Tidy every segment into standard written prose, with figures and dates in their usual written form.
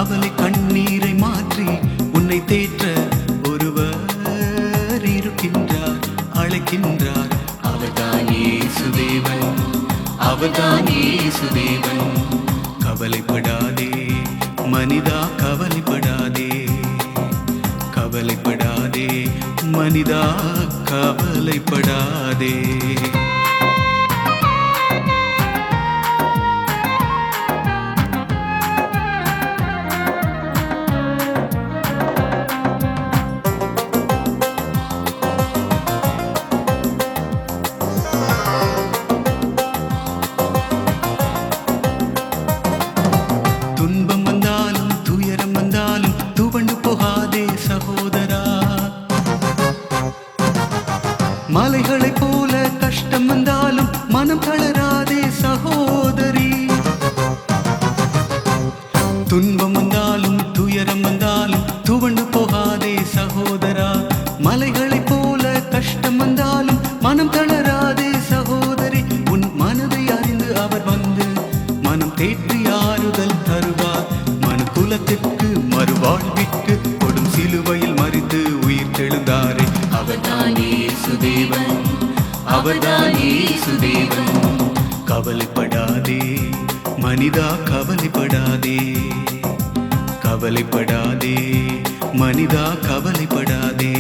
கவலை கண்ணீரை மாற்றி உன்னை தேற்ற ஒருவர் இருக்கின்றார், அழைக்கின்றார். அவர்தான் இயேசுதேவன், அவர்தான் இயேசுதேவன். கவலைப்படாதே மனிதா, கவலைப்படாதே, கவலைப்படாதே மனிதா, கவலைப்படாதே. துன்பம் வந்தாலும் துயரம் வந்தாலும் துவண்டு போகாதே சகோதரா. மலைகளைப் போல கஷ்டம் வந்தாலும் மனம் தளராதே சகோதரி. துன்பம் வந்தாலும் துயரம் வந்தாலும் துவண்டு போகாதே சகோதரா. மலைகளைப் போல கஷ்டம் வந்தாலும் மனம் தளராதே சகோதரி. உன் மனதை அறிந்து அவர் வந்து மனம் தேற்றி ஆறுதல் தருவார். மனு குலத்திற்கு மறுவாழ்விற்கு கொடும் சிலுவையில் மறித்து உயிர் தெழுந்தாரே. அவர்தான் இயேசுதேவன், அவர்தான் இயேசுதேவன். கவலைப்படாதே மனிதா, கவலைப்படாதே, கவலைப்படாதே மனிதா, கவலைப்படாதே.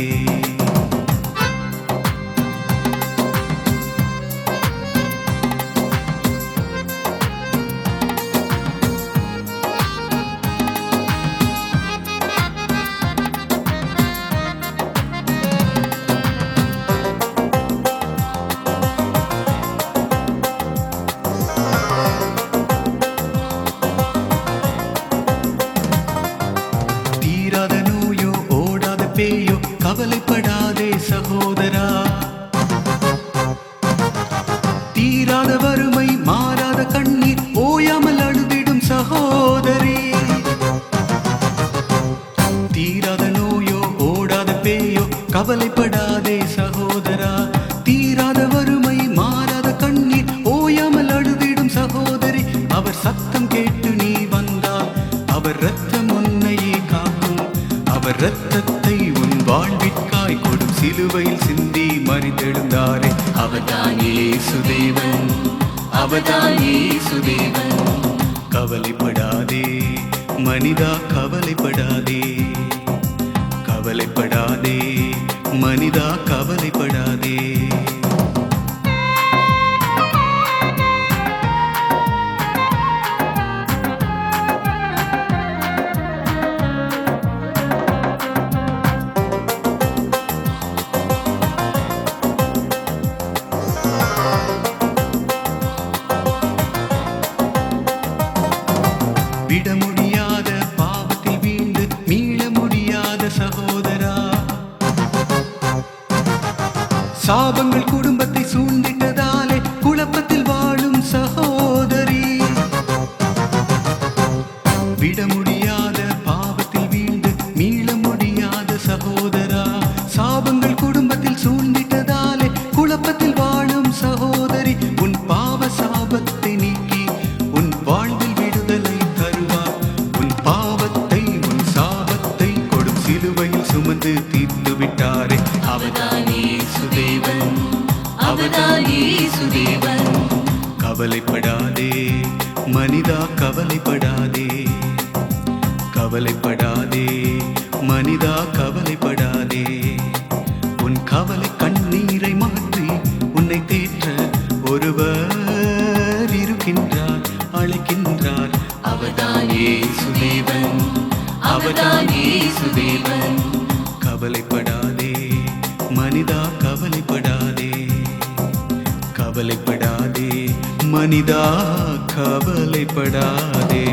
தீராத நோயோ ஓடாத பேயோ கவலைப்படாதே சகோதரா. தீராத வறுமை மாறாத கண்ணீர் ஓயாமல் அழுதிடும் சகோதரி. தீராத நோயோ ஓடாத பேயோ கவலைப்படாதே சகோதரா. தீராத வறுமை மாறாத கண்ணீர் ஓயாமல் அழுதிடும் சகோதரி. அவர் சத்தம் கேட்டு நீ வந்தால் அவர் இரத்தம் உன்னையே காக்கும். அவர் இரத்தத்தை உன் வாழ்விற்காய் கொடும் சிலுவையில் சிந்தி மறித்தெழுந்தாரே. அவர்தான் இயேசுதேவன், அவர்தான் இயேசுதேவன். கவலைப்படாதே மனிதா, கவலைப்படாதே, கவலைப்படாதே மனிதா, கவலைப்படாதே. விட முடியாத பாவத்தில் வீழ்ந்து மீள முடியாத சகோதரா. சாபங்கள் குடும்பத்தை சூழ்ந்திட்டதாலே குழப்பத்தில் வாழும் சகோதரி. விட முடியாத பாவத்தில் வீழ்ந்து மீள முடியாத சகோதரா. சாபங்கள் குடும்பத்தில் சூழ்ந்திட்டதாலே குழப்பத்தில் வாழும் சகோதரி. உன் பாவ சாபத்தை நீக்கி உன் வாழ்வில் விடுதலை தருவார். உன் பாவத்தை உன் சாபத்தை கொடும் சிலுவையில் சுமந்து தீர்த்து விட்டாரே. அவர்தான் இயேசுதேவன், அவர்தான் இயேசுதேவன். கவலைப்படாதே மனிதா, கவலைப்படாதே, கவலைப்படாதே மனிதா, கவலைப்படாதே. உன் கவலை கண்ணீரை மாற்றி உன்னை தேற்ற ஒருவர் இருக்கின்றார், அழைக்கின்றார். அவர்தான் இயேசுதேவன், அவர்தான் இயேசுதேவன். கவலைப்படாதே மனிதா, கவலைப்படாதே, கவலைப்படாதே மனிதா, கவலைப்படாதே.